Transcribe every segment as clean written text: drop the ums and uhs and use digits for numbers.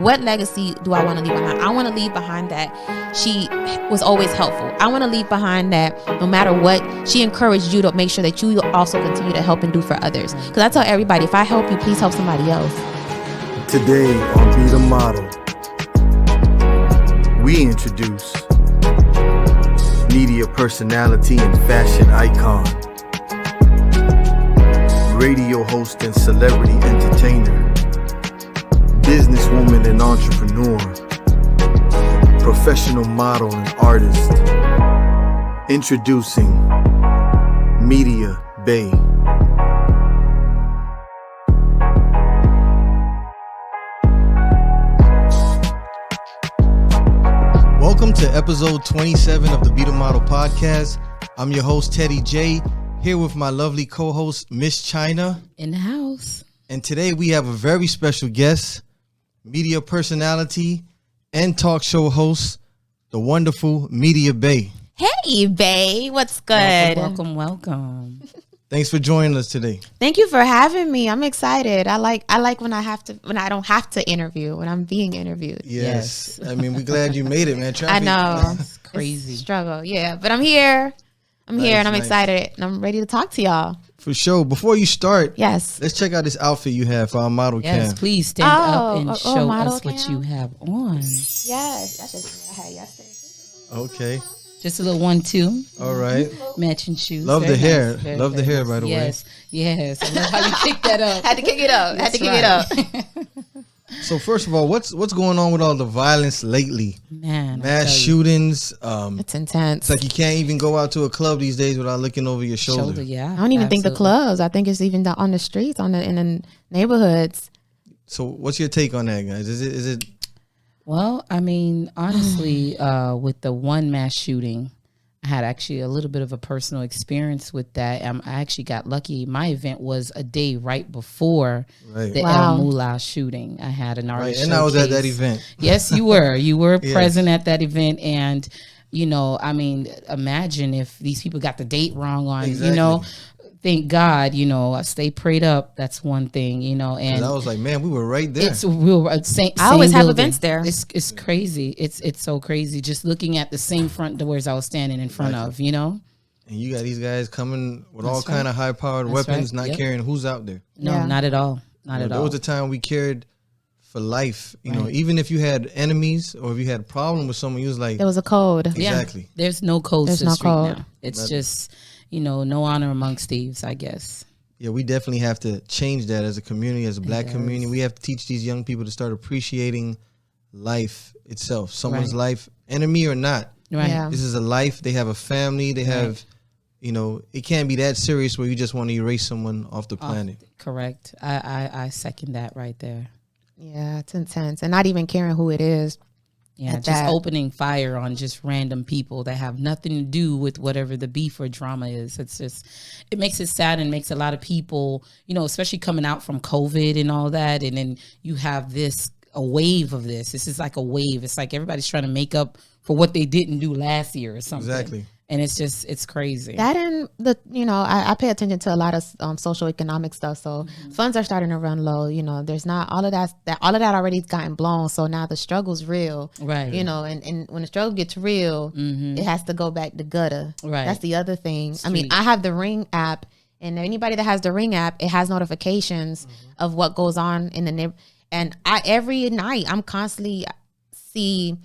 What legacy do I want to leave behind? I want to leave behind that she was always helpful. I want to leave behind that no matter what, she encouraged you to make sure that you also continue to help and do for others. Because I tell everybody, if I help you, please help somebody else. Today on Be the Model, we introduce media personality and fashion icon, radio host and celebrity entertainer, businesswoman and entrepreneur, professional model and artist. Introducing Media Bae. Welcome to episode 27 of the Be the Model podcast. I'm your host, Teddy J, here with my lovely co-host, Miss China. In the house. And today we have a very special guest, media personality and talk show host, the wonderful Media Bae. Hey, Bae, what's good? Welcome. Thanks for joining us today. Thank you for having me. I'm excited. I like when I don't have to interview, when I'm being interviewed. Yes. I mean, we're glad you made it, man. Traffic. I know. It's crazy. It's a struggle. Yeah, but I'm here. I'm here and I'm excited and I'm ready to talk to y'all. For sure. Before you start, yes, let's check out this outfit you have for our model cam. Yes, please stand up and show us cam? what you have on. Yes, that's just what I had yesterday. Okay. Just a little 1-2. All right. Matching shoes. Love very the hair. Nice. Love the hair, by the way. Yes. I love how you kicked that up. Had to kick it up. So first of all, what's going on with all the violence lately? Man, mass shootings. It's intense. It's like you can't even go out to a club these days without looking over your shoulder. Yeah, I don't even think the clubs. I think it's even on the streets, in the neighborhoods. So what's your take on that, guys? Is it? Well, I mean, honestly, with the one mass shooting, I had actually a little bit of a personal experience with that. I actually got lucky. My event was a day right before the El Moolah shooting. I had an artist and I was at that event. Yes, you were. You were present at that event. And, you know, I mean, imagine if these people got the date wrong on, you know. Thank God, you know, I stay prayed up. That's one thing, you know. And I was like, man, we were right there. It's real. Same I always have building. events there. It's crazy. It's so crazy. Just looking at the same front doors I was standing in front of, you know. And you got these guys coming with all kind of high powered weapons, not caring who's out there. No, not at all. Not at all. There was a time we cared for life, you know, even if you had enemies or if you had a problem with someone, you was like, there was a code. Exactly. Yeah. There's no code. There's no code now. It's just, you know, no honor amongst thieves, I guess. Yeah, we definitely have to change that as a community, as a black community. We have to teach these young people to start appreciating life itself, someone's life, enemy or not. Right. Yeah. This is a life. They have a family. They have, you know, it can't be that serious where you just want to erase someone off the planet. Correct. I second that right there. Yeah, it's intense. And not even caring who it is. Yeah, just opening fire on just random people that have nothing to do with whatever the beef or drama is. It's just, it makes it sad and makes a lot of people, you know, especially coming out from COVID and all that. And then you have a wave of this. This is like a wave. It's like everybody's trying to make up for what they didn't do last year or something. Exactly. And it's just, it's crazy. That and I pay attention to a lot of social economic stuff. So funds are starting to run low. You know, there's not all of that already gotten blown. So now the struggle's real. Right. You know, and when the struggle gets real, it has to go back to gutter. Right. That's the other thing. Street. I mean, I have the Ring app, and anybody that has the Ring app, it has notifications of what goes on in the neighborhood. And every night I'm constantly see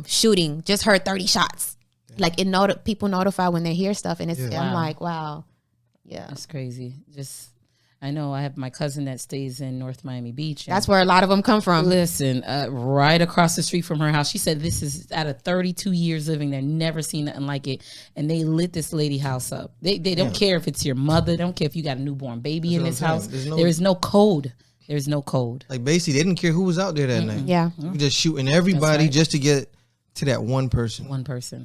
shooting. Just heard 30 shots. Like people notify when they hear stuff, and I'm like, wow, yeah, that's crazy. Just, I know I have my cousin that stays in North Miami Beach. That's where a lot of them come from. Listen, right across the street from her house, she said this is out of 32 years living there, never seen nothing like it, and they lit this lady house up. They don't care if it's your mother, they don't care if you got a newborn baby in this house. There is no code. There's no code. Like basically, they didn't care who was out there that night. Yeah, you just shooting everybody just to get to that one person.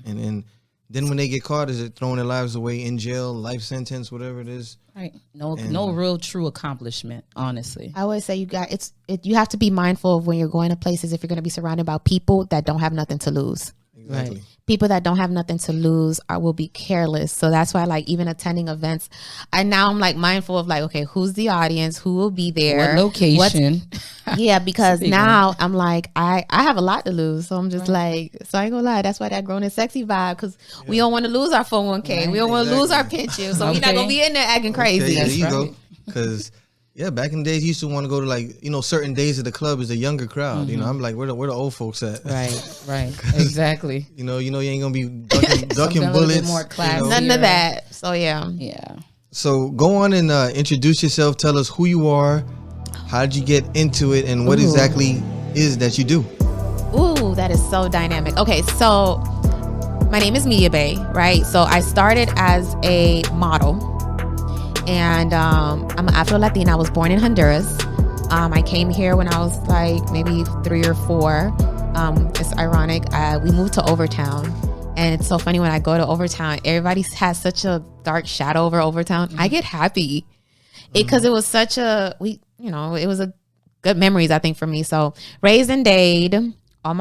And then when they get caught, is it throwing their lives away in jail, life sentence, whatever it is? Right. No real true accomplishment, honestly. I always say you have to be mindful of when you're going to places, if you're going to be surrounded by people that don't have nothing to lose. Exactly. People that don't have nothing to lose will be careless. So that's why, like, even attending events, I'm like mindful of like, okay, who's the audience, who will be there, what location. Yeah, because now I'm like, I have a lot to lose. So I'm just like, so I ain't gonna lie, that's why that grown and sexy vibe, because we don't want to lose our 401k. We don't want to lose our pension. So we're not gonna be in there acting crazy. There you go. Because back in the days, you used to want to go to like, certain days of the club is the younger crowd. I'm like, where the old folks at? Right. Exactly. You ain't gonna be ducking bullets. More class. None of that. So yeah. So go on and introduce yourself. Tell us who you are. How did you get into it, and what exactly is that you do? Ooh, that is so dynamic. Okay, so my name is Media Bae, right? So I started as a model, and I'm an Afro-Latina. I was born in Honduras. I came here when I was like maybe 3 or 4. It's ironic. We moved to Overtown, and it's so funny when I go to Overtown, everybody has such a dark shadow over Overtown. I get happy because it was such a it was a good memories, I think, for me. So raised in Dade all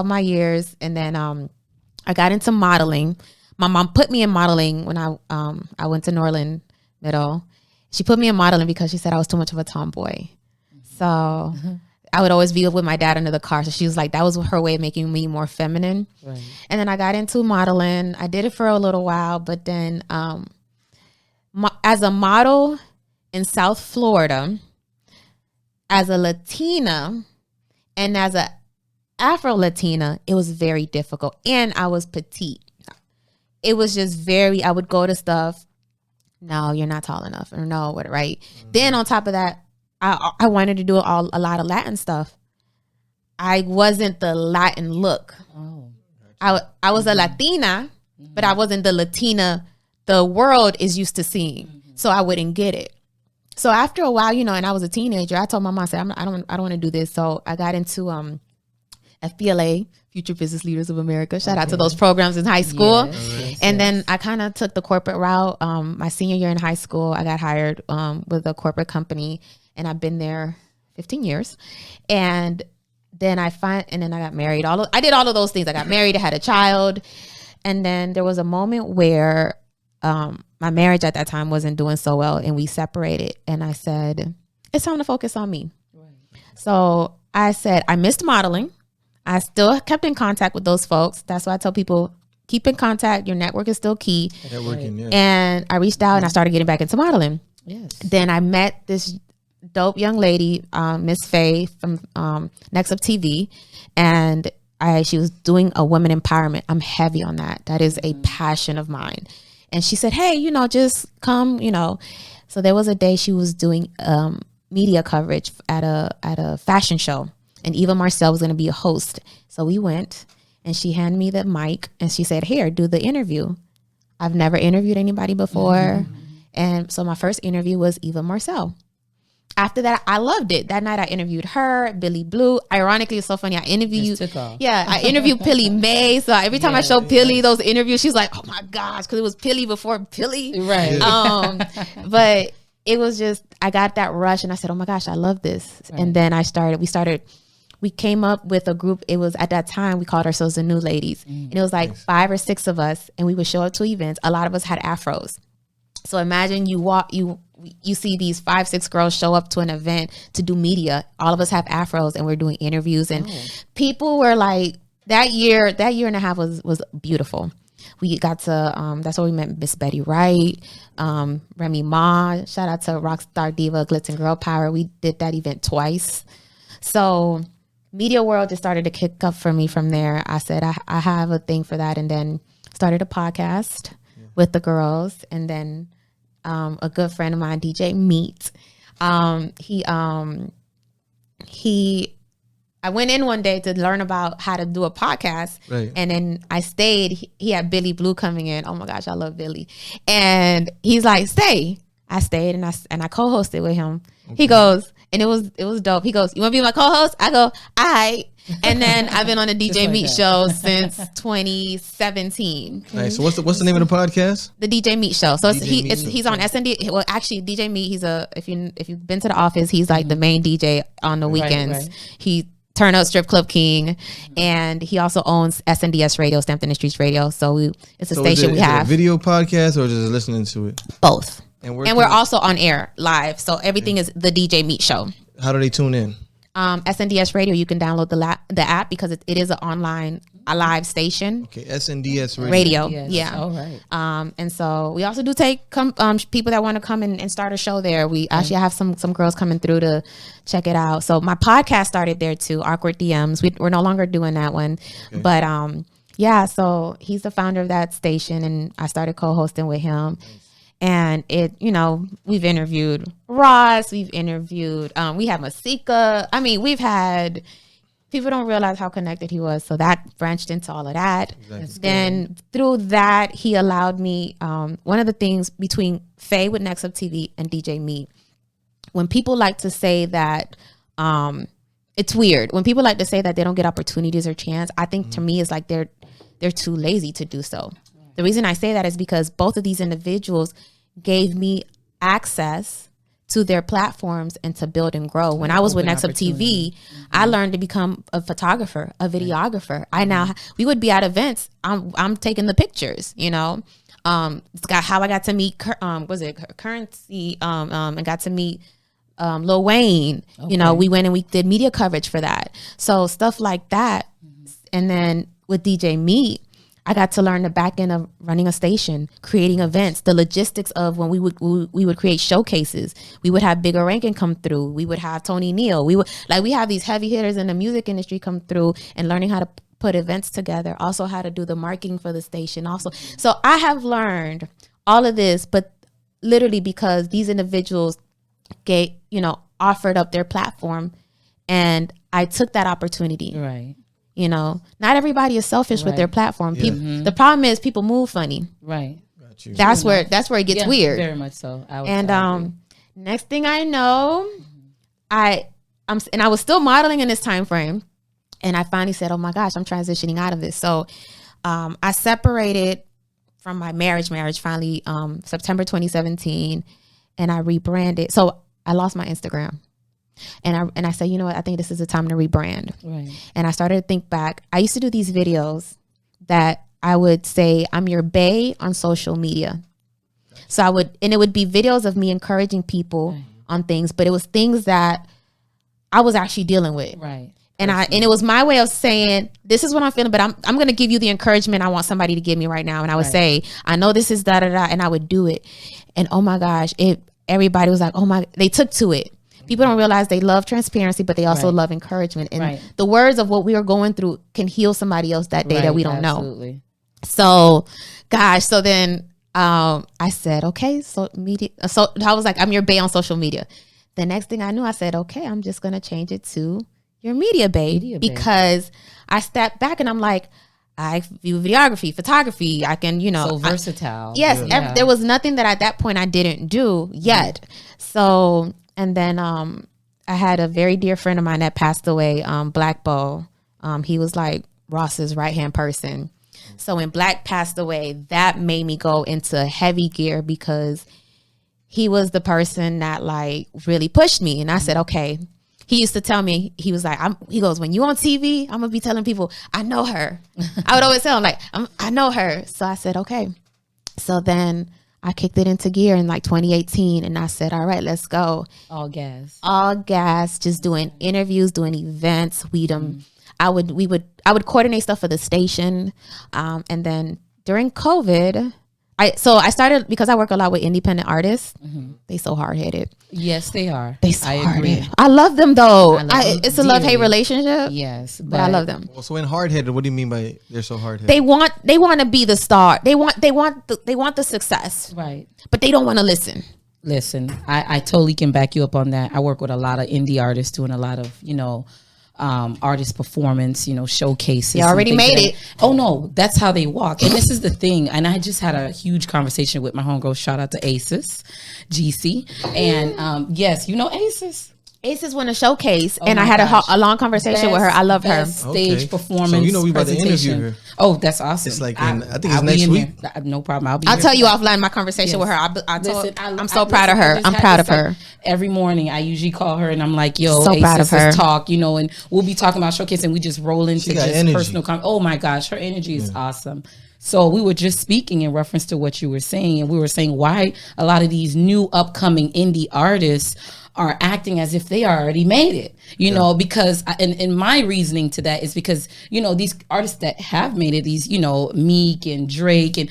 my years, and then I got into modeling. My mom put me in modeling when I went to Norland Middle. She put me in modeling because she said I was too much of a tomboy. So I would always be with my dad under the car. So she was like, that was her way of making me more feminine. Right. And then I got into modeling. I did it for a little while, but then as a model in South Florida, as a Latina and as a Afro-Latina, it was very difficult. And I was petite. It was just I would go to stuff, no, you're not tall enough, or no, what, right? Then on top of that, I wanted to do a lot of Latin stuff. I wasn't the Latin look. Oh. I was a Latina, but I wasn't the Latina the world is used to seeing. So I wouldn't get it. So after a while, and I was a teenager, I told my mom, I said, I don't want to do this. So I got into FBLA, Future Business Leaders of America. Shout out to those programs in high school. Yes. Then I kind of took the corporate route. My senior year in high school, I got hired with a corporate company, and I've been there 15 years. And then I got married. I did all of those things. I got married, I had a child. And then there was a moment where my marriage at that time wasn't doing so well, and we separated. And I said, it's time to focus on me. Right. So I said, I missed modeling. I still kept in contact with those folks. That's why I tell people, keep in contact. Your network is still key. Networking, yeah. And I reached out and I started getting back into modeling. Yes. Then I met this dope young lady, Miss Faye from Next Up TV. And she was doing a women empowerment. I'm heavy on that. That is a passion of mine. And she said, hey, just come, So there was a day she was doing media coverage at a fashion show, and Eva Marcel was going to be a host. So we went, and she handed me the mic, and she said, here, do the interview. I've never interviewed anybody before. Mm-hmm. And so my first interview was Eva Marcel. After that, I loved it. That night I interviewed her, Billy Blue. Ironically, it's so funny. I interviewed I interviewed Pilly May. So every time I show Pilly those interviews, she's like, oh my gosh, because it was Pilly before Pilly. Right. But it was just, I got that rush and I said, oh my gosh, I love this. Right. And then we came up with a group. It was at that time, we called ourselves the New Ladies. And it was like 5 or 6 of us, and we would show up to events. A lot of us had afros. So imagine you see these 5, 6 girls show up to an event to do media. All of us have afros, and we're doing interviews, and people were like, that year and a half was beautiful. We got to, that's where we met Miss Betty Wright, Remy Ma, shout out to Rockstar Diva, Glitz and Girl Power. We did that event twice. So media world just started to kick up for me from there. I said, I have a thing for that. And then started a podcast with the girls. And then a good friend of mine, DJ Meat, I went in one day to learn about how to do a podcast. Right. And then I stayed. He had Billy Blue coming in. Oh my gosh, I love Billy. And he's like, stay. I stayed and I co-hosted with him. Okay. He goes, and it was dope. He goes, you want to be my co-host? I go, all right. And then I've been on the DJ Meat show since 2017. Nice. So what's the name of the podcast? The DJ Meat Show. So he's on SND. Well, actually, DJ Meat. If you've been to the office, he's like the main DJ on the weekends. Right. He Turn Up Strip Club King, and he also owns SNDS Radio, Stamped in the Streets Radio. So it's a station we have. Is it a video podcast or just listening to it? Both. And we're also on air live. So everything is the DJ Meat Show. How do they tune in? SNDS Radio, you can download the app because it is an online live station. Okay, SNDS Radio. Yeah. All right. And so we also do take people that want to come and start a show there. We actually have some girls coming through to check it out. So my podcast started there too, Awkward DMs. We're no longer doing that one. Okay. But yeah, so he's the founder of that station, and I started co-hosting with him. And we've interviewed Ross, we've interviewed, we have Masika. I mean, we've had, people don't realize how connected he was. So that branched into all of that. Exactly. Then through that, he allowed me, one of the things between Faye with Next Up TV and DJ Meat, when people like to say that, it's weird. When people like to say that they don't get opportunities or chance, I think to me it's like they're too lazy to do so. The reason I say that is because both of these individuals gave me access to their platforms and to build and grow. When I was with Next Up TV, I learned to become a photographer, a videographer. We would be at events. I'm taking the pictures, It's got how I got to meet, Currency, and got to meet Lil Wayne. Okay. We went and we did media coverage for that. So stuff like that. And then with DJ Meat, I got to learn the back end of running a station, creating events, the logistics of when we would create showcases. We would have Bigger Rankin come through. We would have Tony Neal. We have these heavy hitters in the music industry come through, and learning how to put events together. Also how to do the marketing for the station. Also, so I have learned all of this, but literally because these individuals offered up their platform, and I took that opportunity. Right. Not everybody is selfish with their platform. Yeah. The problem is people move funny. Right. That's where it gets weird. Very much so. Next thing I know, I was still modeling in this time frame, and I finally said, "Oh my gosh, I'm transitioning out of this." So, I separated from my marriage finally, September 2017, and I rebranded. So I lost my Instagram. And I said, you know what? I think this is the time to rebrand. Right. And I started to think back. I used to do these videos that I would say, I'm your bae on social media. So it would be videos of me encouraging people on things, but it was things that I was actually dealing with. Right. And it was my way of saying, this is what I'm feeling, but I'm going to give you the encouragement I want somebody to give me right now. And I would say, I know this is da-da-da, and I would do it. And oh my gosh, everybody was like, oh my, they took to it. People don't realize they love transparency, but they also love encouragement. And the words of what we are going through can heal somebody else that day that we don't know. So, gosh, so then I said, okay, so media. So I was like, I'm your bae on social media. The next thing I knew, I said, okay, I'm just going to change it to your media bae, because I stepped back and I'm like, I view videography, photography. I can, so versatile. Yes. There was nothing that at that point I didn't do yet. So, and then I had a very dear friend of mine that passed away, Black Bo. He was like Ross's right-hand person. So when Black passed away, that made me go into heavy gear, because he was the person that like really pushed me. And I said, okay. He used to tell me, he was like, he goes, when you on TV, I'm going to be telling people, I know her. I would always tell him like, I know her. So I said, okay. So then I kicked it into gear in like 2018, and I said, all right, let's go. All gas, just doing interviews, doing events. I would coordinate stuff for the station. And then during COVID, I started, because I work a lot with independent artists. Mm-hmm. They so hard-headed. Yes, they are. They so hard-headed. I love them though. It's a love-hate relationship. Yes, but I love them. Well, so in hard-headed, what do you mean by they're so hard-headed? They want to be the star. They want the success. Right. But they don't want to listen. Listen, I totally can back you up on that. I work with a lot of indie artists doing a lot of, artist performance, showcases. You already made it. Oh no, that's how they walk. And this is the thing. And I just had a huge conversation with my homegirl. Shout out to Aces, GC. And yes, you know Aces. Aces won a showcase, Oh and I my had gosh. a long conversation with her. I love her. Stage performance. So you know we about to presentation. interview her. Oh, that's awesome. It's like I think it's I'll next be in week. there. No problem. I'll be. I'll here tell for you that. offline my conversation Yes. with her. I'm so Listen, proud of her. I'm proud of like, her. every morning I usually call her and I'm like, yo, So proud Aces, of her. let's talk, and we'll be talking about showcase and we just roll into She got just energy. personal oh my gosh, her energy is awesome. So we were just speaking in reference to what you were saying, and we were saying why a lot of these new upcoming indie artists are acting as if they already made it, because and my reasoning to that is because, these artists that have made it, these, Meek and Drake and,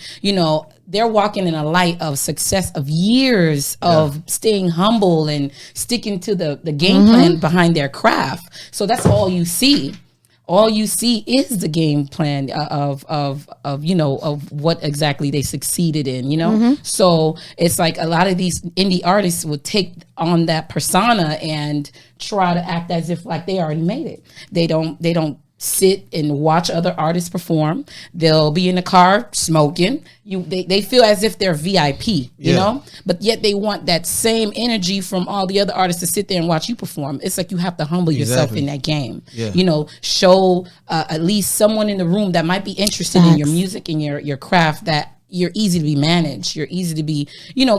they're walking in a light of success of years of staying humble and sticking to the game plan behind their craft. So that's all you see. All you see is the game plan of what exactly they succeeded in, So it's like a lot of these indie artists would take on that persona and try to act as if like they already made it. They don't sit and watch other artists perform. They'll be in the car smoking. They feel as if they're VIP, you know, but yet they want that same energy from all the other artists to sit there and watch you perform. It's like you have to humble yourself in that game. Show at least someone in the room that might be interested in your music and your craft, that you're easy to be managed. You're easy to be,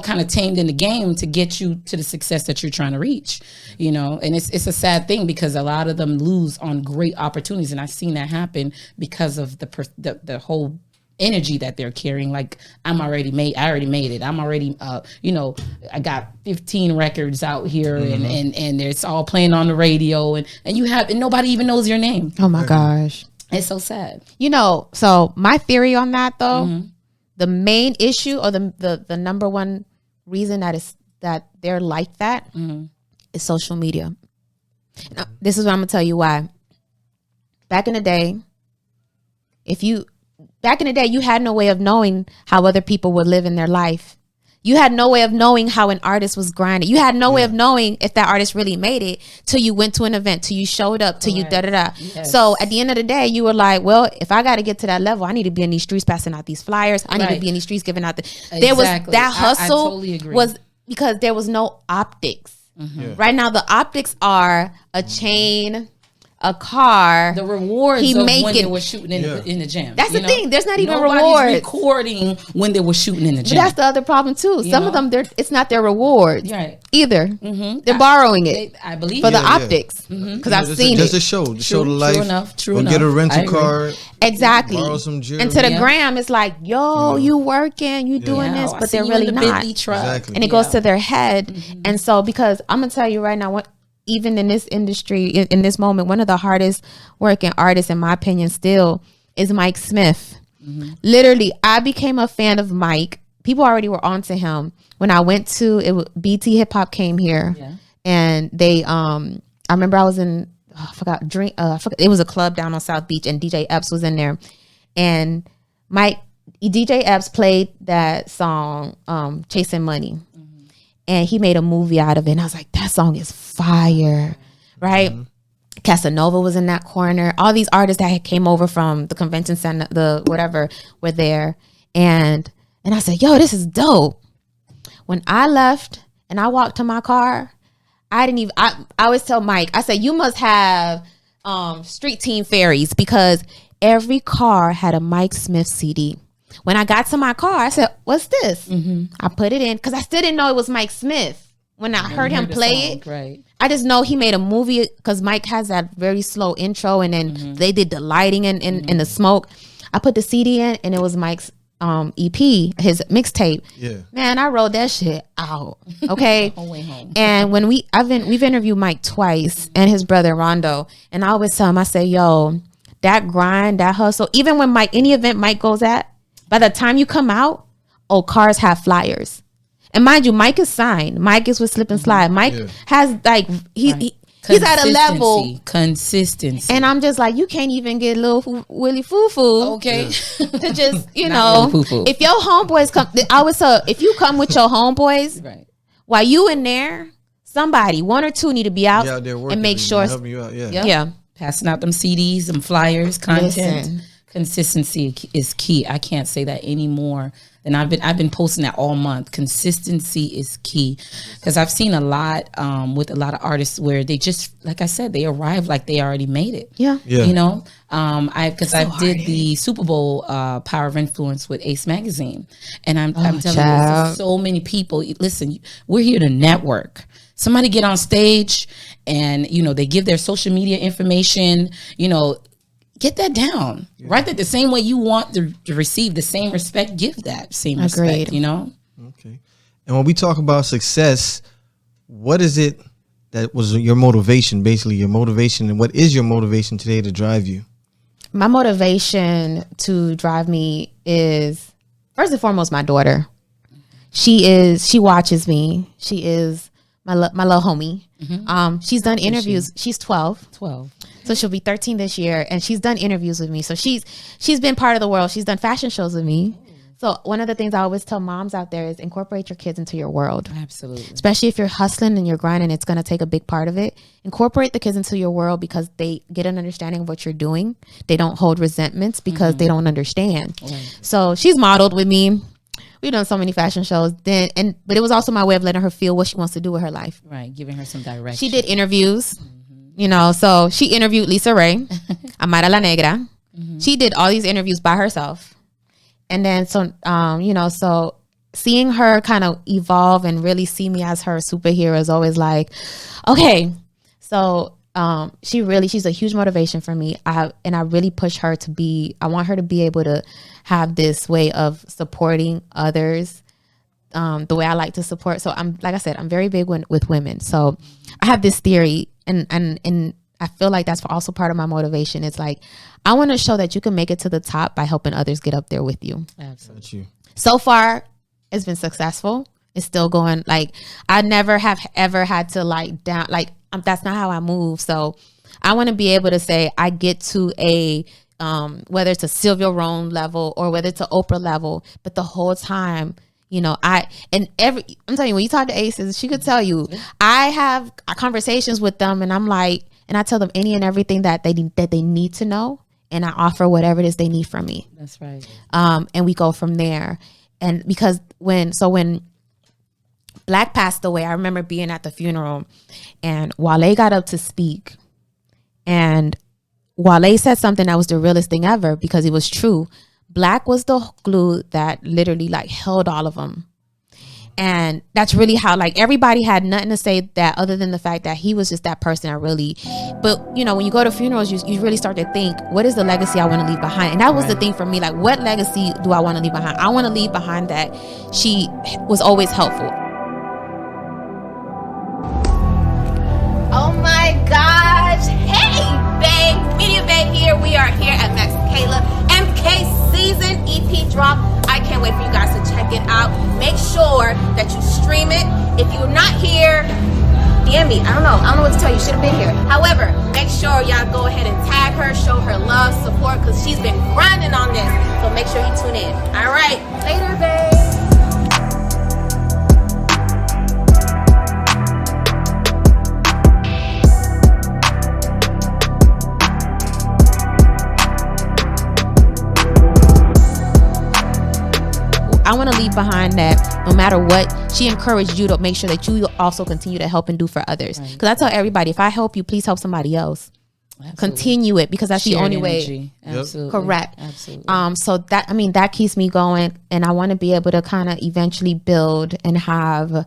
kind of tamed in the game to get you to the success that you're trying to reach, and it's a sad thing because a lot of them lose on great opportunities. And I've seen that happen because of the whole energy that they're carrying. Like, I already made it. I'm already, I got 15 records out here and it's all playing on the radio and nobody even knows your name. Oh my gosh. It's so sad. So my theory on that though, the main issue or the number one reason that they're like that is social media. Now, this is what I'm gonna tell you why. Back in the day, you had no way of knowing how other people would live in their life. You had no way of knowing how an artist was grinding. You had no way of knowing if that artist really made it till you went to an event, till you showed up, till you da-da-da. Yes. So at the end of the day, you were like, well, if I got to get to that level, I need to be in these streets passing out these flyers. I need to be in these streets giving out there was that hustle. I totally agree. Was because there was no optics. Right now, the optics are a chain, a car, the rewards of when they were shooting in the gym. That's the thing. There's not even Nobody's rewards. recording when they were shooting in the gym. But that's the other problem too. Some of them, it's not their rewards either. They're borrowing it. I believe for the optics because I've seen just it. to show the life. True enough. Get a rental car. Exactly. Borrow some jewelry. And to the gram, it's like, yo, you working, you doing this, but they're really not. Exactly. And it goes to their head. And so, because I'm gonna tell you right now, even in this industry, in this moment, one of the hardest working artists, in my opinion, still is Mike Smith. Literally, I became a fan of Mike. People already were onto him when I went to BT Hip Hop came here, and they I remember I was in it was a club down on South Beach, and DJ Epps was in there, and DJ Epps played that song Chasing Money. And he made a movie out of it. And I was like, that song is fire, right? Casanova was in that corner. All these artists that came over from the convention center, the whatever, were there. And I said, yo, this is dope. When I left and I walked to my car, I always tell Mike, I said, you must have street team fairies, because every car had a Mike Smith CD. When I got to my car, I said, what's this? I put it in because I still didn't know it was Mike Smith. When I heard him play it, right. I just know he made a movie, because Mike has that very slow intro, and then they did the lighting and the smoke. I put the CD in, and it was Mike's EP, his mixtape. Man, I wrote that shit out. Okay. Whole way home. And when we've interviewed Mike twice, and his brother Rondo, and I always tell him, I say, yo, that grind, that hustle, even when any event Mike goes at, by the time you come out, cars have flyers. And mind you, Mike is signed. Mike is with Slip and Slide. Mike has he's at a level. Consistency. And I'm just like, you can't even get little Willie Foo-Foo. Okay. To just, if your homeboys come, I always say, if you come with your homeboys, while you in there, somebody, one or two need to be out there working, and make sure. Helping you out. Passing out them CDs, them flyers, content. Consistency is key. I can't say that anymore. And I've been posting that all month. Consistency is key, because I've seen a lot with a lot of artists where they just, like I said, they arrive like they already made it. Yeah. You know, I did the Super Bowl Power of Influence with Ace Magazine, and I'm telling you, so many people. Listen, we're here to network. Somebody get on stage, and you know they give their social media information. You know. Get that down. Yeah. Right? That the same way you want to receive the same respect, give that same respect, you know? Okay. And when we talk about success, what is it that was your motivation, basically your motivation, and what is your motivation today to drive you? My motivation to drive me is, first and foremost, my daughter. She watches me. She is my little homie. Mm-hmm. She's done interviews. She's 12. So she'll be 13 this year, and she's done interviews with me. So she's been part of the world. She's done fashion shows with me. So one of the things I always tell moms out there is incorporate your kids into your world. Absolutely. Especially if you're hustling and you're grinding, it's going to take a big part of it. Incorporate the kids into your world because they get an understanding of what you're doing. They don't hold resentments because they don't understand. Right. So she's modeled with me. We've done so many fashion shows but it was also my way of letting her feel what she wants to do with her life. Right. Giving her some direction. She did interviews. You know, so she interviewed Lisa Ray, Amara La Negra. She did all these interviews by herself. And then, so, you know, so seeing her kind of evolve and really see me as her superhero is always like, okay. So she's a huge motivation for me. I really push her I want her to be able to have this way of supporting others the way I like to support. So like I said, I'm very big with women. So I have this theory. And I feel like that's also part of my motivation. It's like, I want to show that you can make it to the top by helping others get up there with you. Absolutely. So far, it's been successful. It's still going. Like, I never have ever had to that's not how I move. So I want to be able to say I get to a, whether it's a Sylvia Rhone level or whether it's an Oprah level, but the whole time, you know, I'm telling you, when you talk to Aces, she could tell you, I have conversations with them and I'm like, and I tell them any and everything that they need to know. And I offer whatever it is they need from me. That's right. And we go from there. And because when Black passed away, I remember being at the funeral and Wale got up to speak, and Wale said something that was the realest thing ever because it was true. Black was the glue that literally like held all of them. And that's really how, like, everybody had nothing to say that other than the fact that he was just that person but you know, when you go to funerals, you really start to think, what is the legacy I want to leave behind? And that was the thing for me, like, what legacy do I want to leave behind? I want to leave behind that she was always helpful. Oh my gosh. Hey, babe. Media Bae here. We are here at Max Kayla MK season EP drop. I can't wait for you guys to check it out. Make sure that you stream it. If you're not here, DM me. I don't know what to tell you. You should have been here. However, make sure y'all go ahead and tag her, show her love, support, because she's been grinding on this. So make sure you tune in. All right. Later, babe. I want to leave behind that no matter what, she encouraged you to make sure that you also continue to help and do for others. Because I tell everybody, if I help you, please help somebody else. Absolutely. Continue it, because that's the only way. Absolutely. Correct. Absolutely. So that keeps me going, and I want to be able to kind of eventually build and have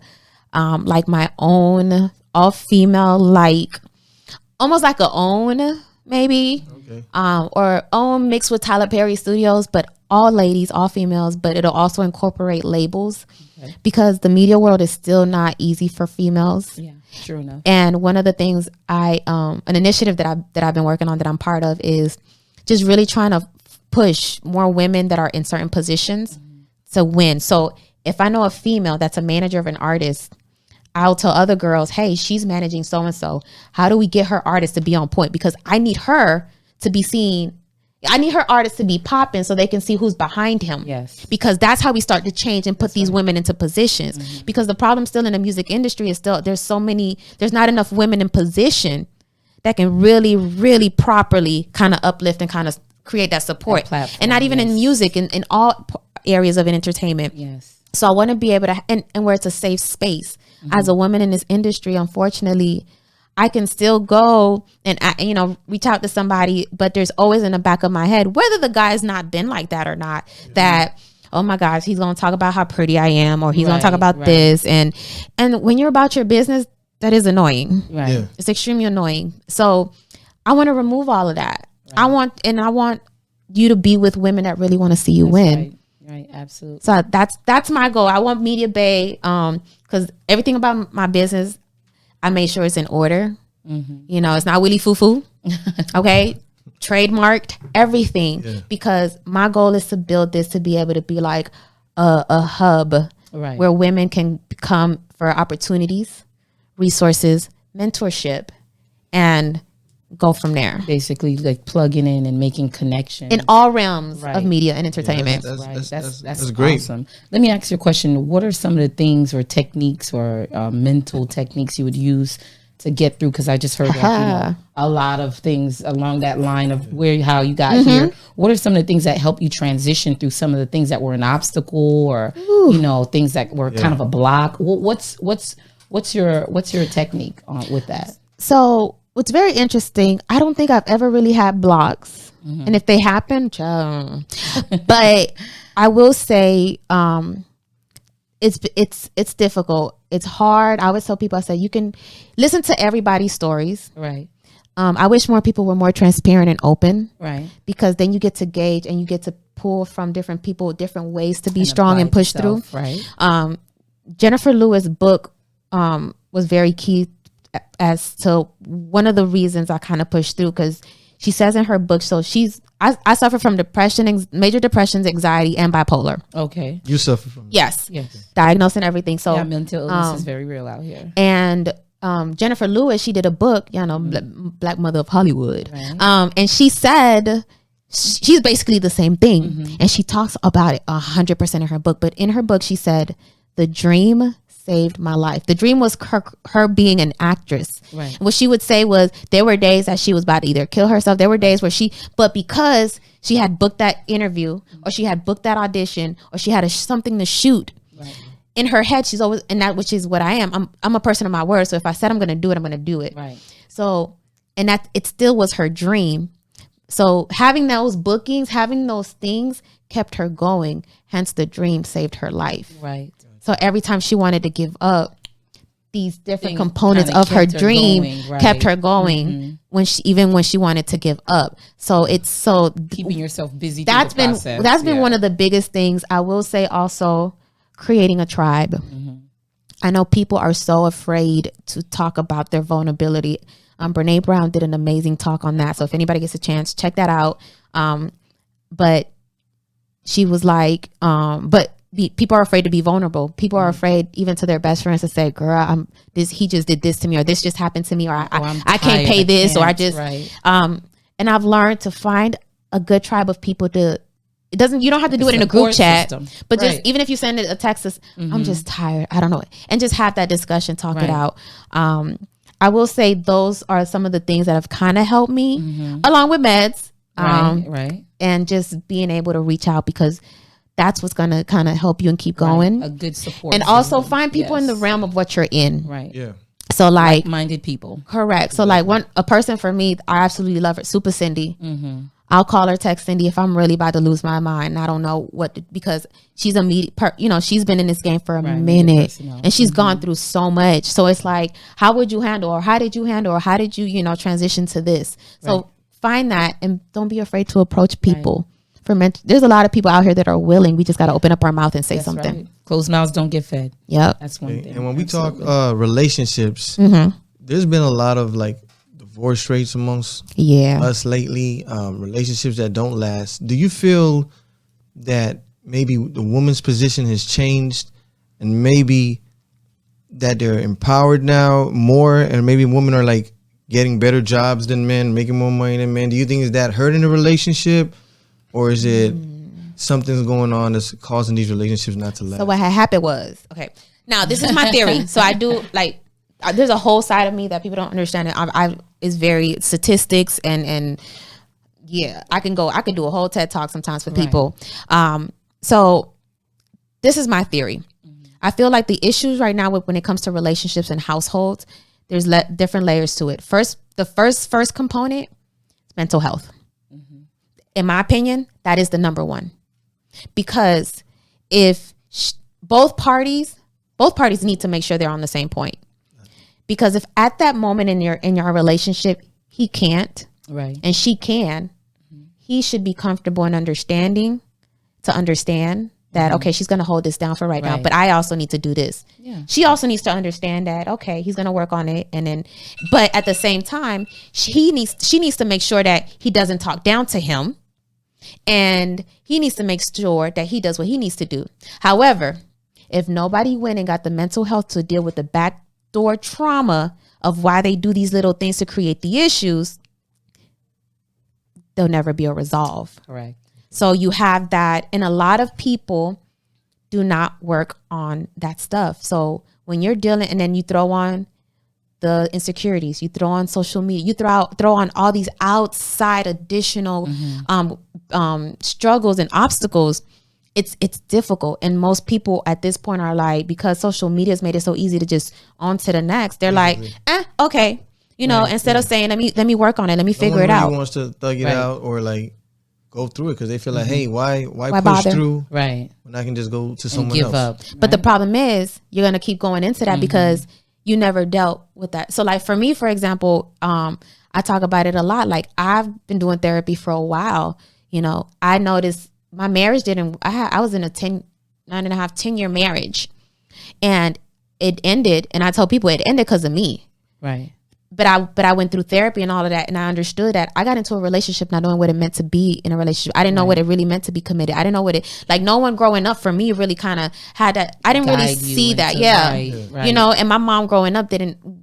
like my own all female, like almost like a OWN maybe, or OWN mixed with Tyler Perry Studios, but all ladies, all females, but it'll also incorporate labels because the media world is still not easy for females. Yeah, true enough. And one of the things an initiative that I've been working on that I'm part of is just really trying to push more women that are in certain positions to win. So if I know a female that's a manager of an artist, I'll tell other girls, hey, she's managing so-and-so. How do we get her artist to be on point? Because I need her to be seen. I need her artist to be popping so they can see who's behind him. Yes. Because that's how we start to change and put these women into positions. Because the problem still in the music industry is still there's not enough women in position that can really, really properly kind of uplift and kind of create that support, and not even in music, in all areas of entertainment. Yes. So I want to be able to, and where it's a safe space. As a woman in this industry, unfortunately, I can still go and reach out to somebody, but there's always in the back of my head, whether the guy's not been like that or not, that, oh my gosh, he's going to talk about how pretty I am, or he's going to talk about this. And when you're about your business, that is annoying. Right. Yeah. It's extremely annoying. So I want to remove all of that. Right. I want you to be with women that really want to see you win. Right. Absolutely. So that's my goal. I want Media Bae, because everything about my business, I made sure it's in order. Mm-hmm. It's not willy foo-foo. Okay. Trademarked everything, because my goal is to build this to be able to be like a hub where women can come for opportunities, resources, mentorship, and go from there. Basically, like plugging in and making connections in all realms of media and entertainment. That's great. Awesome. Let me ask you a question. What are some of the things or techniques or mental techniques you would use to get through? Because I just heard a lot of things along that line of how you got here. What are some of the things that help you transition through some of the things that were an obstacle, or things that were kind of a block? What's your technique with that? So what's very interesting, I don't think I've ever really had blocks, and if they happen, but I will say it's difficult. It's hard. I always tell people, I say, you can listen to everybody's stories. Right. I wish more people were more transparent and open. Right. Because then you get to gauge and you get to pull from different people, different ways to be strong and push through. Right. Jennifer Lewis' book was very key as to one of the reasons I kind of pushed through, because she says in her book, so I suffer from depression, major depressions, anxiety, and bipolar. Okay. You suffer from that? Yes. Diagnosed and everything. So mental illness is very real out here. And Jennifer Lewis, she did a book, Black Mother of Hollywood. Right. And she said she's basically the same thing. And she talks about it 100% in her book. But in her book, she said, the dream saved my life. The dream was her being an actress. Right. And what she would say was, there were days that she was about to either kill herself. There were days where but because she had booked that interview, or she had booked that audition, or she had something to shoot, in her head, she's always, and that, which is what I am. I'm a person of my word. So if I said I'm going to do it, I'm going to do it. Right. So, and that it still was her dream. So having those bookings, having those things kept her going. Hence the dream saved her life. Right. So every time she wanted to give up, these different components of her dream kept her going when she wanted to give up. So it's keeping yourself busy. That's been one of the biggest things. I will say also creating a tribe. I know people are so afraid to talk about their vulnerability. Brene Brown did an amazing talk on that. So if anybody gets a chance, check that out. But she was like, people are afraid to be vulnerable. People are afraid even to their best friends to say, girl, he just did this to me, or this just happened to me, or I can't pay this, or I just, and I've learned to find a good tribe of people you don't have to do it in a group chat, but just even if you send it a text, I'm just tired, I don't know, and just have that discussion, talk it out. I will say those are some of the things that have kind of helped me, along with meds, and just being able to reach out, because that's what's going to kind of help you and keep going. A good support. And also find people in the realm of what you're in. Right. Yeah. So like-minded people. Correct. So like a person for me, I absolutely love her, Super Cindy. I'll call her, text Cindy if I'm really about to lose my mind. And I don't know because she's she's been in this game for a minute, and she's gone through so much. So it's like, how would you handle, or how did you handle, or how did you, transition to this? So find that, and don't be afraid to approach people. There's a lot of people out here that are willing. We just got to open up our mouth and say something. Right. Closed mouths don't get fed. Yep. That's one thing. And when we talk relationships, there's been a lot of like divorce rates amongst us lately, relationships that don't last. Do you feel that maybe the woman's position has changed, and maybe that they're empowered now more, and maybe women are like getting better jobs than men, making more money than men? Do you think is that hurting the relationship? Or is it something's going on that's causing these relationships not to last? So what had happened was, okay, now this is my theory. So I do there's a whole side of me that people don't understand. Is very statistics and Yeah, I can do a whole TED talk sometimes with people. So this is my theory. I feel like the issues right now when it comes to relationships and households, there's different layers to it. The first component is mental health. In my opinion, that is the number one. Because if both parties need to make sure they're on the same point. Because if at that moment in your relationship, he can't, right, and she can, he should be comfortable and understand that, okay, she's going to hold this down for right now, but I also need to do this. Yeah. She also needs to understand that, okay, he's going to work on it. And then, but at the same time, she needs to make sure that he doesn't talk down to him, and he needs to make sure that he does what he needs to do. However, if nobody went and got the mental health to deal with the backdoor trauma of why they do these little things to create the issues, there'll never be a resolve. Correct. So you have that, and a lot of people do not work on that stuff. So when you're dealing, and then you throw on the insecurities, you throw on social media, you throw on all these outside additional struggles and obstacles, it's difficult. And most people at this point are like, because social media has made it so easy to just on to the next, they're like, okay. Instead of saying, let me work on it, let me figure it out. No one wants to thug it out or like go through it because they feel like, hey, why push bother? Through when I can just go to someone else. Up, right? But the problem is you're going to keep going into that because you never dealt with that. So like for me, for example, I talk about it a lot. Like I've been doing therapy for a while. I noticed my marriage I was in a 10-year marriage, and it ended. And I tell people it ended because of me. Right. But I went through therapy and all of that, and I understood that I got into a relationship not knowing what it meant to be in a relationship. I didn't know what it really meant to be committed. I didn't know what it, like, no one growing up for me really kind of had that. I didn't really see that. And my mom growing up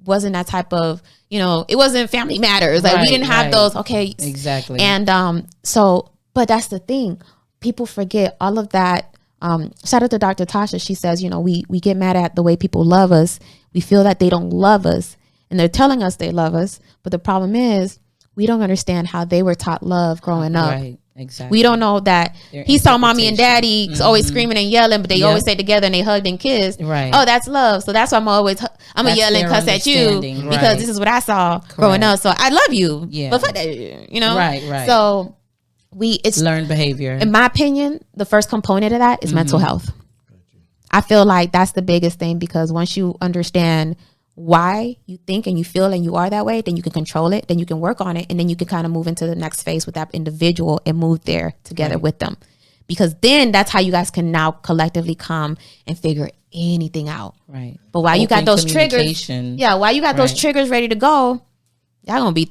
wasn't that type of, it wasn't Family Matters. Like we didn't have those. Okay. Exactly. And but that's the thing. People forget all of that. Shout out to Dr. Tasha. She says, we get mad at the way people love us. We feel that they don't love us. And they're telling us they love us. But the problem is we don't understand how they were taught love growing up. Right, exactly. We don't know that he saw mommy and daddy always screaming and yelling, but they always stay together and they hugged and kissed. Right. Oh, that's love. So that's why I'm a yell and cuss at you because this is what I saw growing up. So I love you. Yeah. But Right. So it's learned behavior. In my opinion, the first component of that is mental health. I feel like that's the biggest thing, because once you understand why you think and you feel and you are that way, then you can control it, then you can work on it, and then you can kind of move into the next phase with that individual and move there together with them. Because then that's how you guys can now collectively come and figure anything out. Right. But while you got those triggers, while you got those triggers ready to go, y'all gonna be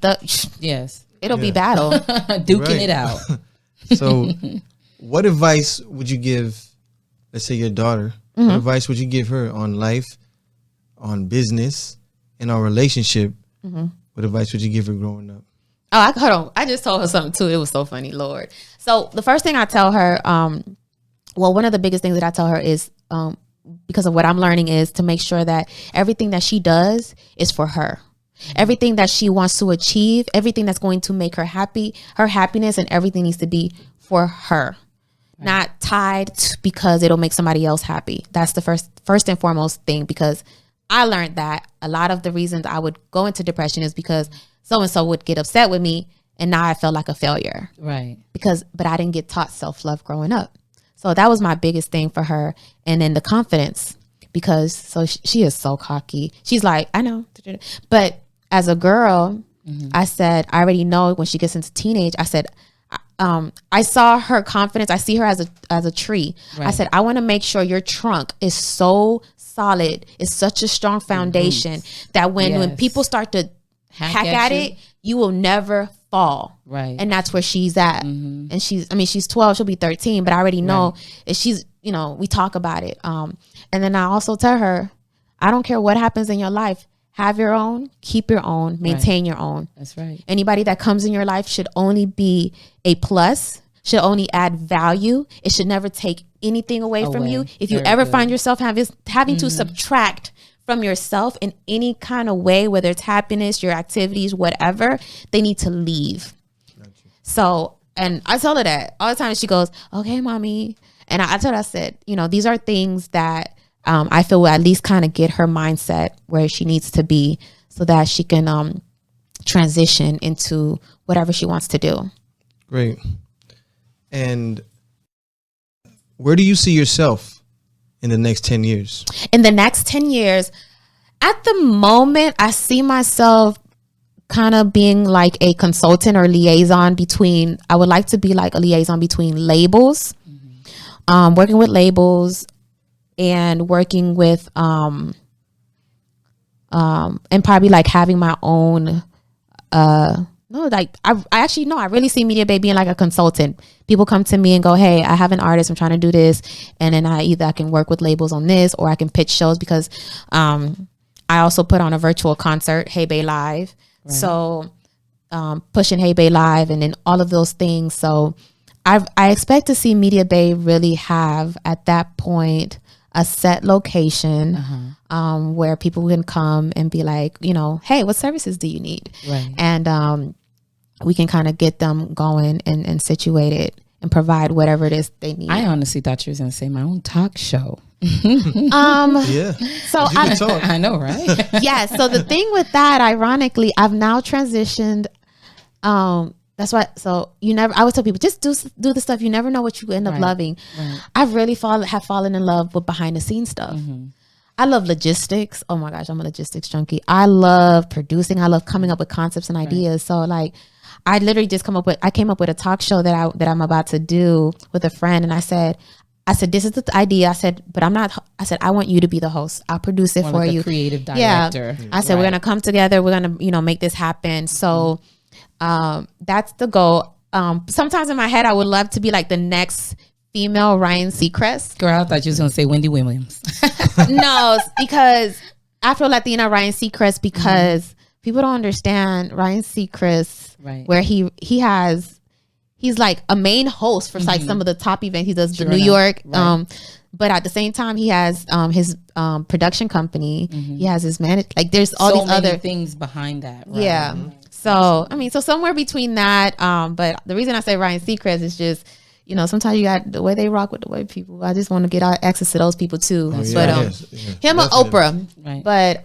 yes. It'll be battle. Duking it out. So what advice would you give, let's say your daughter, what advice would you give her on life, on business, and on relationship? What advice would you give her growing up? Oh, hold on. I just told her something too. It was so funny, Lord. So the first thing I tell her, one of the biggest things that I tell her is, because of what I'm learning, is to make sure that everything that she does is for her. Everything that she wants to achieve, everything that's going to make her happy, her happiness and everything needs to be for her. Not tied because it'll make somebody else happy. That's the first and foremost thing, because I learned that a lot of the reasons I would go into depression is because so-and-so would get upset with me, and now I felt like a failure. Right. But I didn't get taught self-love growing up. So that was my biggest thing for her. And then the confidence, because she is so cocky. She's like, I know. But as a girl, I said, I already know when she gets into teenage, I said, I saw her confidence. I see her as a tree. Right. I said, I want to make sure your trunk is so solid. It's such a strong foundation that when people start to hack at it, you will never fall. Right. And that's where she's at. And she's 12, she'll be 13, but I already know that she's, we talk about it. And then I also tell her, I don't care what happens in your life. Have your own, keep your own, maintain your own. That's right. Anybody that comes in your life should only be a plus, should only add value. It should never take anything away from you. If you ever find yourself having to subtract from yourself in any kind of way, whether it's happiness, your activities, whatever, they need to leave. So, and I tell her that all the time. She goes, okay, mommy. And I told her, I said, these are things that I feel will at least kind of get her mindset where she needs to be so that she can transition into whatever she wants to do. Great. And where do you see yourself in the next 10 years? In the next 10 years, at the moment, I see myself kind of being like a consultant or liaison between, I would like to be like a liaison between labels, working with labels and working with, and probably like having my own, I really see Media Bae being like a consultant. People come to me and go, hey, I have an artist, I'm trying to do this. And then I can work with labels on this, or I can pitch shows because, I also put on a virtual concert, Hey Bae Live. Right. So pushing Hey Bae Live and then all of those things. So I expect to see Media Bae really have at that point a set location where people can come and be like, hey, what services do you need? Right. And we can kind of get them going and situated and provide whatever it is they need. I honestly thought you was going to say my own talk show. Yeah. So I know, right? Yeah. So the thing with that, ironically, I've now transitioned. That's why. So I always tell people, just do the stuff. You never know what you end up loving. Right. I've really have fallen in love with behind the scenes stuff. Mm-hmm. I love logistics. Oh my gosh, I'm a logistics junkie. I love producing. I love coming up with concepts and ideas. So like, I literally just came up with a talk show that I'm about to do with a friend, and I said, this is the idea. I said, but I want you to be the host. I'll produce it for you. Creative director. Yeah. I said, we're going to come together. We're going to, make this happen. So, that's the goal. Sometimes in my head, I would love to be like the next female Ryan Seacrest. Girl, I thought you was going to say Wendy Williams. No, because Afro-Latina Ryan Seacrest, because people don't understand Ryan Seacrest, right, where he's like a main host for like some of the top events. He does the New York, right. But at the same time, he has his production company. He has his like there's all these other things behind that. Right? Yeah. So so somewhere between that. But the reason I say Ryan Seacrest is just, sometimes you got the way they rock with the white people. I just want to get access to those people too. Oh, yeah, but him or Oprah. Right. But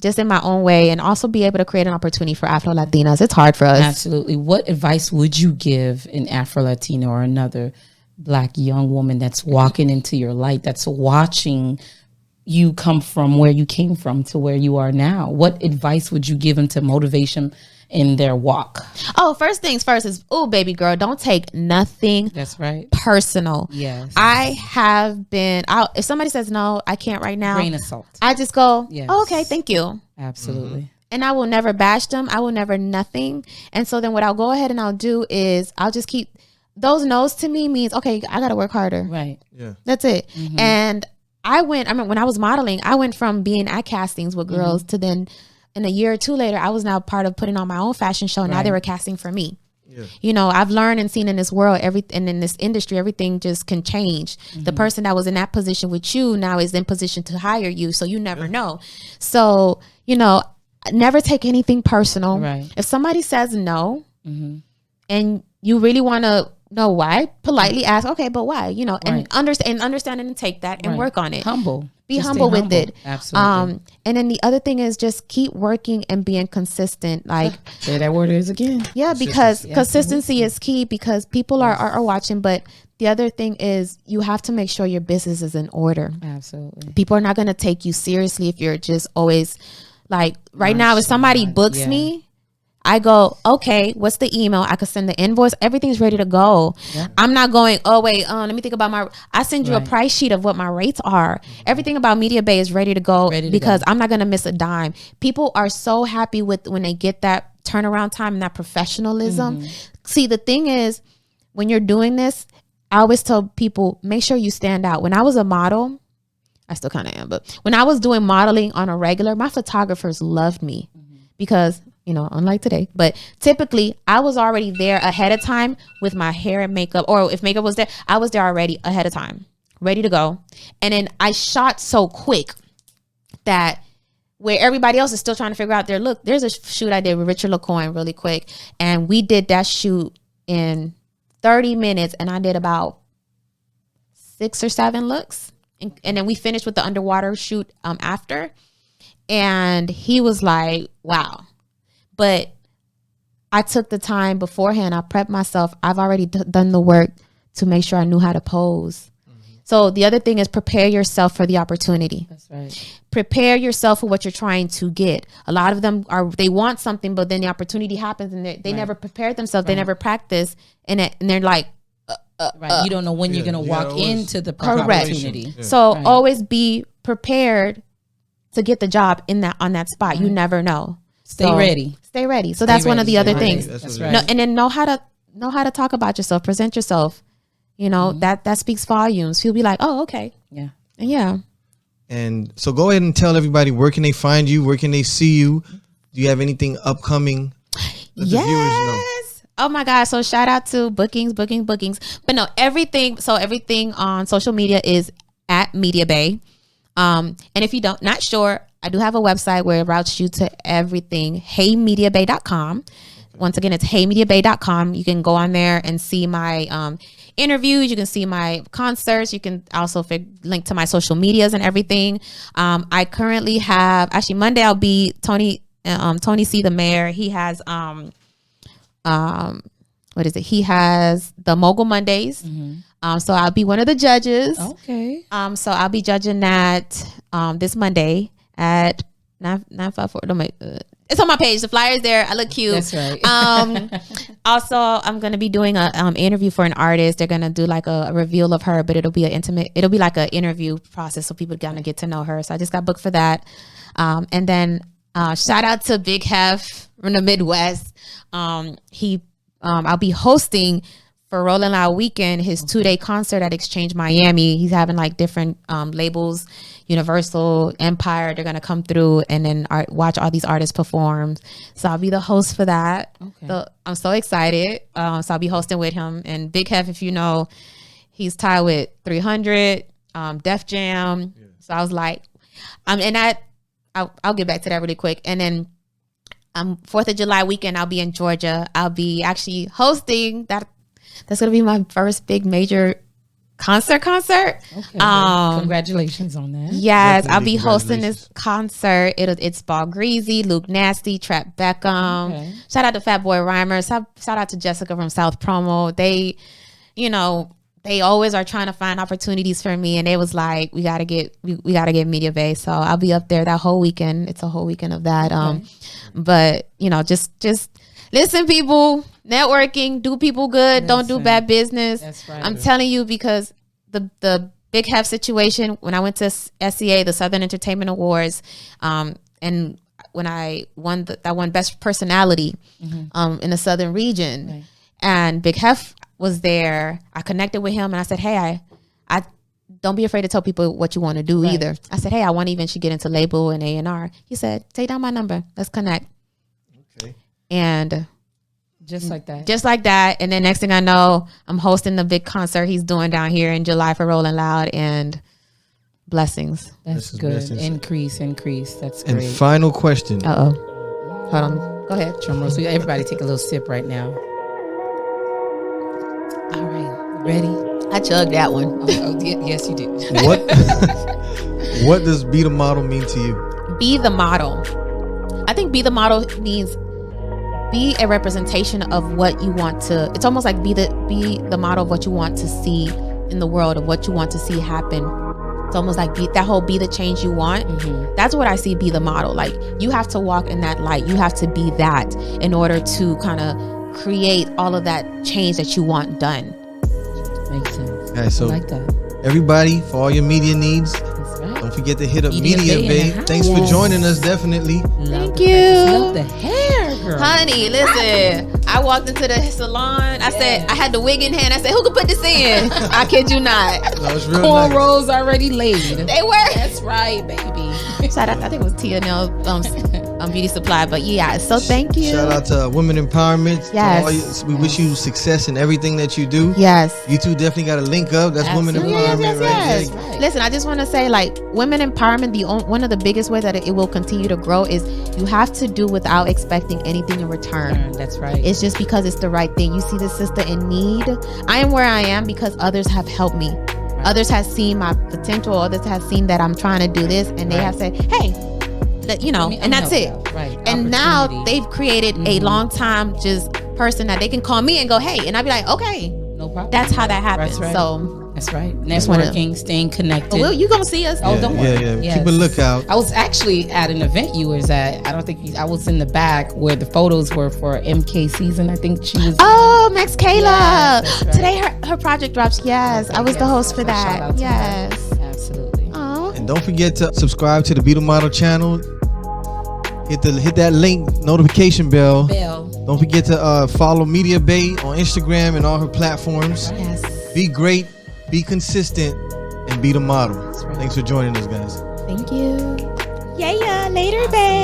just in my own way, and also be able to create an opportunity for Afro-Latinas. It's hard for us. Absolutely. What advice would you give an Afro-Latina or another Black young woman that's walking into your light, that's watching you come from where you came from to where you are now? What advice would you give them to motivation in their walk? Oh, first things first is, baby girl, don't take nothing that's right personal. Yes. I have been if somebody says no, I can't right now, grain of salt, I just go, yes. Okay, thank you. Absolutely. And I will never bash them. I will never nothing. And so then what I'll go ahead and I'll do is I'll just keep those no's. To me means, okay, I gotta work harder. Right. Yeah. That's it. And when I was modeling, I went from being at castings with girls to then in a year or two later, I was now part of putting on my own fashion show. Right. Now they were casting for me. Yeah. I've learned and seen in this world, and in this industry, everything just can change. The person that was in that position with you now is in position to hire you. So you never know. So, never take anything personal. Right. If somebody says no and you really want to know why, politely ask, okay, but why? And understand and take that and work on it. Be humble with it. Absolutely. And then the other thing is just keep working and being consistent. Like, say that word is again. Yeah, because consistency is key, because people are watching. But the other thing is you have to make sure your business is in order. Absolutely. People are not going to take you seriously if you're just always like, right now, if somebody books me, I go, okay, what's the email? I could send the invoice. Everything's ready to go. Yeah. I'm not going, let me think about I send you a price sheet of what my rates are. Everything about Media Bae is ready to go because I'm not going to miss a dime. People are so happy when they get that turnaround time and that professionalism. See, the thing is, when you're doing this, I always tell people, make sure you stand out. When I was a model, I still kind of am, but when I was doing modeling on a regular, my photographers loved me because, unlike today, but typically I was already there ahead of time with my hair and makeup, or if makeup was there, I was there already ahead of time, ready to go. And then I shot so quick that where everybody else is still trying to figure out their look. There's a shoot I did with Richard LaCoin really quick, and we did that shoot in 30 minutes, and I did about 6 or 7 looks, and then we finished with the underwater shoot after, and he was like, wow. But I took the time beforehand. I prepped myself. I've already done the work to make sure I knew how to pose. So the other thing is prepare yourself for the opportunity. That's right. Prepare yourself for what you're trying to get. A lot of them they want something, but then the opportunity happens and they never prepared themselves. They never practice, and they're like, you don't know when you're going to walk into the opportunity. Yeah. So always be prepared to get the job on that spot. You never know. Stay ready. Stay ready. So that's one of the other things. That's right. And then know how to talk about yourself, present yourself. You know, that speaks volumes. He'll be like, oh, okay. Yeah. Yeah. And so go ahead and tell everybody, where can they find you? Where can they see you? Do you have anything upcoming? Let the viewers know. Oh my God. So shout out to bookings. But no, everything on social media is at Media Bae. And if you not sure, I do have a website where it routes you to everything. HeyMediaBae.com. Once again, it's HeyMediaBae.com. You can go on there and see my interviews. You can see my concerts. You can also link to my social medias and everything. I currently have, actually Monday I'll be Tony C, the mayor. He has what is it? He has the Mogul Mondays. So I'll be one of the judges. Okay. So I'll be judging that this Monday at 954. It's on my page. The flyer's there. I look cute. That's right. Also, I'm gonna be doing a interview for an artist. They're gonna do like a reveal of her, but it'll be like an interview process, so people gonna get to know her. So I just got booked for that. And then shout out to Big Hef from the Midwest. I'll be hosting for Rolling Loud Weekend his 2-day concert at Exchange Miami. He's having like different labels, Universal, Empire. They're gonna come through and then watch all these artists perform. So I'll be the host for that. Okay. So I'm so excited. So I'll be hosting with him. And Big Hef, if you know, he's tied with 300, Def Jam. Yeah. So I was like, and I'll get back to that really quick. And then 4th of July weekend, I'll be in Georgia. I'll be actually hosting that. That's going to be my first big major concert. Okay, congratulations on that. Yes, definitely. I'll be hosting this concert. It's Ball Greasy, Luke Nasty, Trap Beckham. Okay. Shout out to Fat Boy Rhymers. Shout out to Jessica from South Promo. They always are trying to find opportunities for me, and they was like, we gotta get Media Bae. So I'll be up there that whole weekend. It's a whole weekend of that. Okay. But just listen, people. Networking, do people good. Don't do bad business. That's right. I'm telling you, because the Big Hef situation, when I went to SEA, the Southern Entertainment Awards, and when I won I won Best Personality in the Southern region, right. And Big Hef was there. I connected with him and I said, hey, I don't be afraid to tell people what you want to do either. I said, hey, I want to eventually get into label and A&R. He said, take down my number. Let's connect. Okay. And just like that. And then next thing I know, I'm hosting the big concert he's doing down here in July for Rolling Loud, and blessings. That's good. Blessings. Increase. That's great. And final question. Hold on. Go ahead. Drum roll. So everybody take a little sip right now. All right. Ready? I chugged that one. Yes, you did. What does be the model mean to you? Be the model. I think be the model means be a representation of what you want to. It's almost like be the model of what you want to see in the world, of what you want to see happen. It's almost like be the change you want. Mm-hmm. That's what I see. Be the model. Like, you have to walk in that light. You have to be that in order to kind of create all of that change that you want done. Makes sense. Okay, so I like that. Everybody, for all your media needs, don't forget to hit up Media Bae. Thanks for joining us. Definitely. Thank you. Love the hair, girl. Honey, listen. I walked into the salon. I said, I had the wig in hand. I said, who could put this in? I kid you not. No, it's real cornrows already laid. They were. That's right, baby. Shout out, I think it was Tia Nell. beauty supply. But yeah, so thank you. Shout out to Women Empowerment. Yes. We wish you success in everything that you do. Yes. You two definitely got to link up. That's Women Empowerment, yes. Right? Listen, I just want to say, like, Women Empowerment, one of the biggest ways that it will continue to grow is you have to do without expecting anything in return. That's right. It's just because it's the right thing. You see this sister in need. I am where I am because others have helped me. Right. Others have seen my potential. Others have seen that I'm trying to do this, and they have said, "Hey, and that's it." Right. And now they've created a long time just person that they can call me and go, "Hey," and I'd be like, "Okay, no problem." That's how that happens. That's right. So. That's right. Networking, staying connected. Well, you gonna see us? Oh, don't worry. Yeah. Yes. Keep a lookout. I was actually at an event you was at. I was in the back where the photos were for MK season. I think she was. Oh, Max Kayla. Yes, right. Today her project drops. Yes, I was the host for that. Yes. Absolutely. Aww. And don't forget to subscribe to the Be the Model channel. Hit that link notification bell. Don't forget to follow Media Bae on Instagram and all her platforms. Yes. Be great. Be consistent and be the model. Right. Thanks for joining us, guys. Thank you. Yeah. Later, babe.